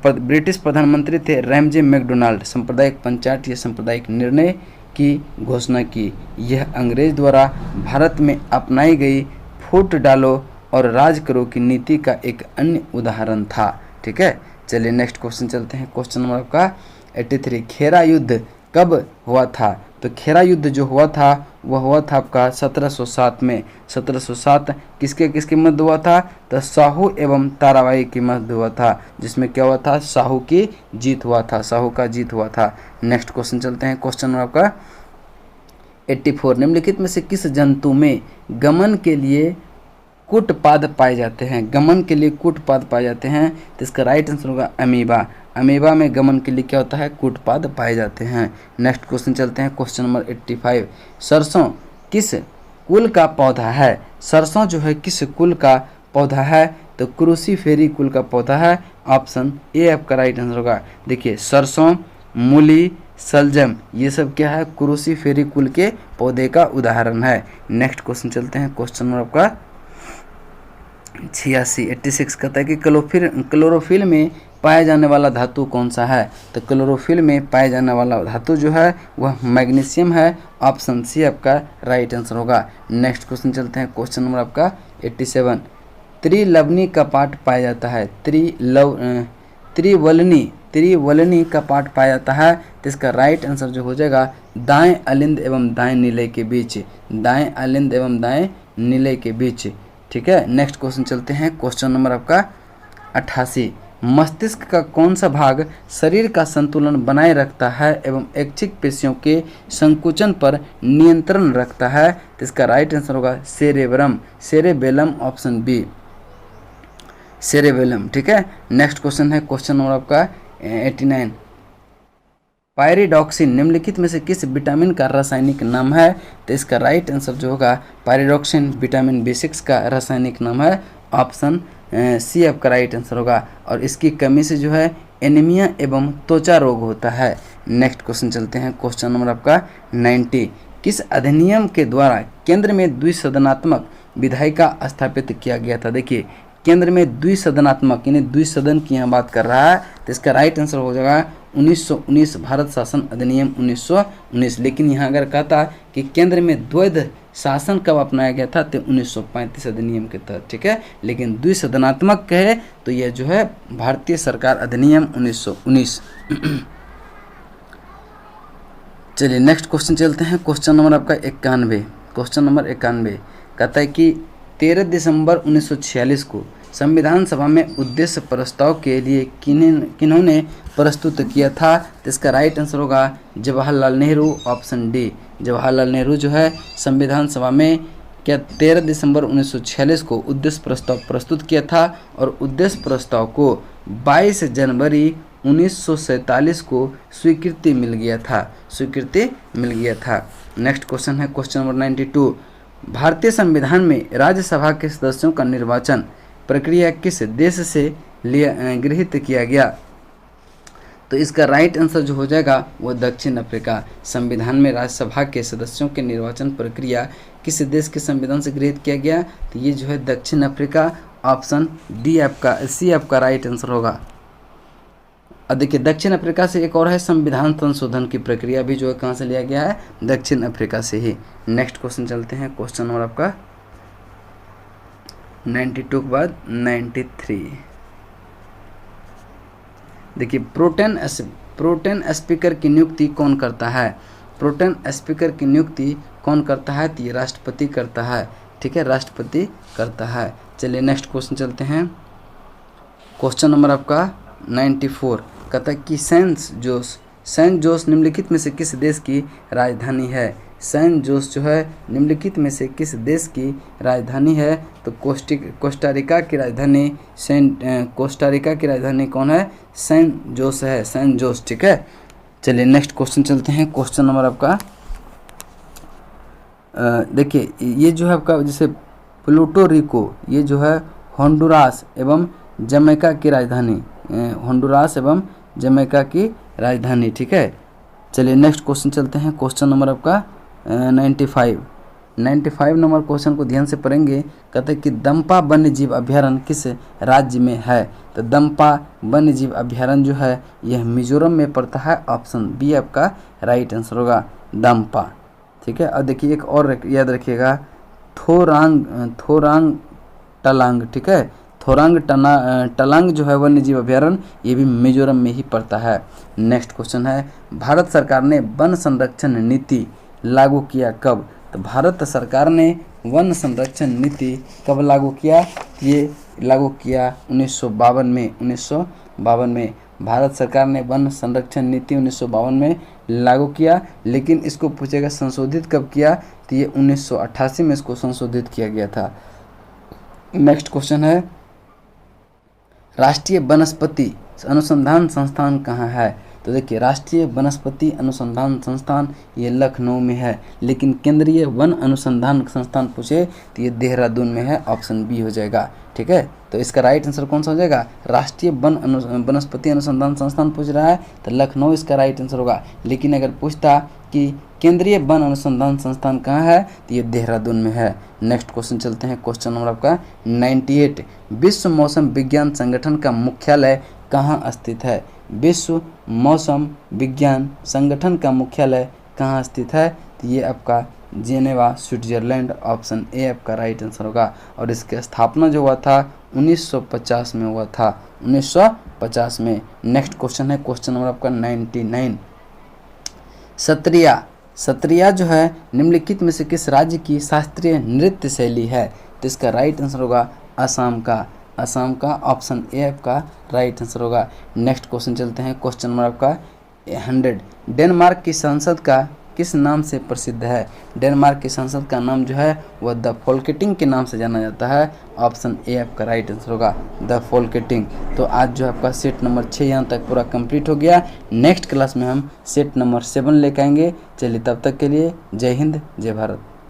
[SPEAKER 1] ब्रिटिश प्रधानमंत्री थे रैमजे मैकडोनाल्ड। सांप्रदायिक पंचाट या सांप्रदायिक निर्णय की घोषणा की। यह अंग्रेज द्वारा भारत में अपनाई गई फूट डालो और राज करो की नीति का एक अन्य उदाहरण था। ठीक है, चलिए नेक्स्ट क्वेश्चन चलते हैं, क्वेश्चन नंबर आपका 83 खेरा युद्ध कब हुआ था? तो खेरा युद्ध जो हुआ था वह हुआ था आपका 1707 में। 1707 किसके मध्य हुआ था? तो साहू एवं ताराबाई के मध्य हुआ था, जिसमें क्या हुआ था? साहू की जीत हुआ था, साहू का जीत हुआ था। नेक्स्ट क्वेश्चन चलते हैं, क्वेश्चन नंबर आपका 84 निम्नलिखित में से किस जंतु में गमन के लिए कूटपाद पाए जाते हैं? गमन के लिए कूटपाद पाए जाते हैं। तो इसका राइट आंसर होगा अमीबा। अमीबा में गमन के लिए क्या होता है? कूटपाद पाए जाते हैं। नेक्स्ट क्वेश्चन चलते हैं, क्वेश्चन नंबर 85 सरसों किस कुल का पौधा है? सरसों जो है किस कुल का पौधा है? तो क्रूसीफेरी कुल का पौधा है। ऑप्शन ए आपका राइट आंसर होगा। देखिए सरसों, मूली, सलजम ये सब क्या है? क्रूसीफेरी कुल के पौधे का उदाहरण है। नेक्स्ट क्वेश्चन चलते हैं, क्वेश्चन नंबर आपका 86 कहता है कि क्लोरोफिल में पाया जाने वाला धातु कौन सा है? तो क्लोरोफिल में पाया जाने वाला धातु जो है वह मैग्नीशियम है। ऑप्शन सी आपका राइट आंसर होगा। नेक्स्ट क्वेश्चन चलते हैं, क्वेश्चन नंबर आपका 87 त्रिलवणी कपाट पाया जाता है। त्रिवलनी का पाठ पाया जाता है। तो इसका राइट आंसर जो हो जाएगा दाएं अलिंद एवं दाएं निलय के बीच, दाएं अलिंद एवं दाएं निलय के बीच। ठीक है, नेक्स्ट क्वेश्चन चलते हैं। क्वेश्चन नंबर आपका 88, मस्तिष्क का कौन सा भाग शरीर का संतुलन बनाए रखता है एवं ऐच्छिक पेशियों के संकुचन पर नियंत्रण रखता है? तो इसका राइट आंसर होगा सेरेबेलम, ऑप्शन बी, सेरेबेलम। ठीक है, नेक्स्ट क्वेश्चन है क्वेश्चन नंबर आपका 89, पायरिडॉक्सिन निम्नलिखित में से किस विटामिन का रासायनिक नाम है? तो इसका राइट आंसर जो होगा पायरिडॉक्सिन विटामिन B6 का रासायनिक नाम है, ऑप्शन सी आपका राइट आंसर होगा। और इसकी कमी से जो है एनीमिया एवं त्वचा रोग होता है। नेक्स्ट क्वेश्चन चलते हैं। क्वेश्चन नंबर आपका 90, किस अधिनियम के द्वारा केंद्र में द्विसदनात्मक विधायिका स्थापित किया गया था? देखिए, केंद्र में द्विसदनात्मक यानी द्विसदन की यहाँ बात कर रहा है। तो इसका राइट आंसर हो जाएगा 1919, भारत शासन अधिनियम 1919। लेकिन यहाँ अगर कहता कि केंद्र में द्वैध शासन कब अपनाया गया था, तो 1935 अधिनियम के तहत। ठीक है, लेकिन द्विसदनात्मक कहे तो यह जो है भारतीय सरकार अधिनियम 1919। चलिए नेक्स्ट क्वेश्चन चलते हैं। क्वेश्चन नंबर आपका 91, क्वेश्चन नंबर 91 कहता है कि 13 दिसंबर 1946 को संविधान सभा में उद्देश्य प्रस्ताव के लिए किन्होंने प्रस्तुत किया था? तो इसका राइट आंसर होगा जवाहरलाल नेहरू, ऑप्शन डी, जवाहरलाल नेहरू जो है संविधान सभा में क्या 13 दिसंबर 1946 को उद्देश्य प्रस्ताव प्रस्तुत किया था और उद्देश्य प्रस्ताव को 22 जनवरी 1947 को स्वीकृति मिल गया था। नेक्स्ट क्वेश्चन है क्वेश्चन नंबर 92, भारतीय संविधान में राज्यसभा के सदस्यों का निर्वाचन प्रक्रिया किस देश से गृहीत किया गया? तो इसका राइट आंसर जो हो जाएगा वो दक्षिण अफ्रीका। संविधान में राज्यसभा के सदस्यों के निर्वाचन प्रक्रिया किस देश के संविधान से गृहीत किया गया? तो ये जो है दक्षिण अफ्रीका, ऑप्शन डी आपका, सी आपका राइट आंसर होगा। अब देखिए दक्षिण अफ्रीका से एक और है संविधान संशोधन की प्रक्रिया भी जो है कहाँ से लिया गया है? दक्षिण अफ्रीका से ही। नेक्स्ट क्वेश्चन चलते हैं। क्वेश्चन नंबर आपका 92 के बाद 93। देखिए प्रोटेन स्पीकर की नियुक्ति कौन करता है? प्रोटेन स्पीकर की नियुक्ति कौन करता है? तो ये राष्ट्रपति करता है। ठीक है, राष्ट्रपति करता है। चलिए नेक्स्ट क्वेश्चन चलते हैं। क्वेश्चन नंबर आपका 94 कहता है कि सेंट जोस निम्नलिखित में से किस देश की राजधानी है? सेंट जोस जो है निम्नलिखित में से किस देश की राजधानी है? तो कोस्टारिका की राजधानी कोस्टारिका की राजधानी कौन है? सेंट जोस है, सेंट जोस। ठीक है, चलिए नेक्स्ट क्वेश्चन चलते हैं। क्वेश्चन नंबर आपका देखिए ये जो है आपका जैसे प्लूटो रिको, ये जो है होंडुरास एवं जमैका की राजधानी, होंडुरास एवं जमैका की राजधानी। ठीक है, चलिए नेक्स्ट क्वेश्चन चलते हैं। क्वेश्चन नंबर आपका 95 नंबर क्वेश्चन को ध्यान से पढ़ेंगे। कहते हैं कि दम्पा वन्य जीव अभ्यारण्य किस राज्य में है? तो दम्पा वन्य जीव अभ्यारण्य जो है यह मिजोरम में पड़ता है, ऑप्शन बी आपका राइट आंसर होगा, दम्पा। ठीक है, अब देखिए एक और याद रखिएगा, थोरांग टलांग। ठीक है, थोरांग टलांग जो है वन्य जीव अभ्यारण्य ये भी मिजोरम में ही पड़ता है। नेक्स्ट क्वेश्चन है, भारत सरकार ने वन संरक्षण नीति लागू किया कब? तो भारत सरकार ने वन संरक्षण नीति कब लागू किया? ये लागू किया 1952 में। 1952 में भारत सरकार ने वन संरक्षण नीति 1952 में लागू किया। लेकिन इसको पूछेगा संशोधित कब किया? तो ये 1988 में इसको संशोधित किया गया था। नेक्स्ट क्वेश्चन है, राष्ट्रीय वनस्पति अनुसंधान संस्थान कहाँ है? तो देखिए राष्ट्रीय वनस्पति अनुसंधान संस्थान ये लखनऊ में है। लेकिन केंद्रीय वन अनुसंधान संस्थान पूछे तो ये देहरादून में है, ऑप्शन बी हो जाएगा। ठीक है, तो इसका राइट आंसर कौन सा हो जाएगा? राष्ट्रीय वनस्पति अनुसंधान संस्थान पूछ रहा है तो लखनऊ इसका राइट आंसर होगा। लेकिन अगर पूछता कि केंद्रीय वन अनुसंधान संस्थान कहाँ है तो ये देहरादून में है। नेक्स्ट क्वेश्चन चलते हैं। क्वेश्चन नंबर आपका 98, विश्व मौसम विज्ञान संगठन का मुख्यालय कहाँ स्थित है? विश्व मौसम विज्ञान संगठन का मुख्यालय कहाँ स्थित है? तो ये आपका जेनेवा, स्विट्जरलैंड, ऑप्शन ए आपका राइट आंसर होगा। और इसकी स्थापना जो हुआ था 1950 में हुआ था, 1950 में। नेक्स्ट क्वेश्चन है क्वेश्चन नंबर आपका 99। सत्रिया, सत्रिया जो है निम्नलिखित में से किस राज्य की शास्त्रीय नृत्य शैली है? तो इसका राइट आंसर होगा असम का, असम का ऑप्शन ए आपका राइट आंसर होगा। नेक्स्ट क्वेश्चन चलते हैं क्वेश्चन नंबर आपका 100। डेनमार्क की संसद का किस नाम से प्रसिद्ध है? डेनमार्क की संसद का नाम जो है वह द फोल्केटिंग के नाम से जाना जाता है, ऑप्शन ए आपका राइट आंसर होगा द फोल्केटिंग। तो आज जो आपका सेट नंबर 6 यहाँ तक पूरा कंप्लीट हो गया। नेक्स्ट क्लास में हम सेट नंबर 7 लेकर आएंगे। चलिए तब तक के लिए जय हिंद जय भारत।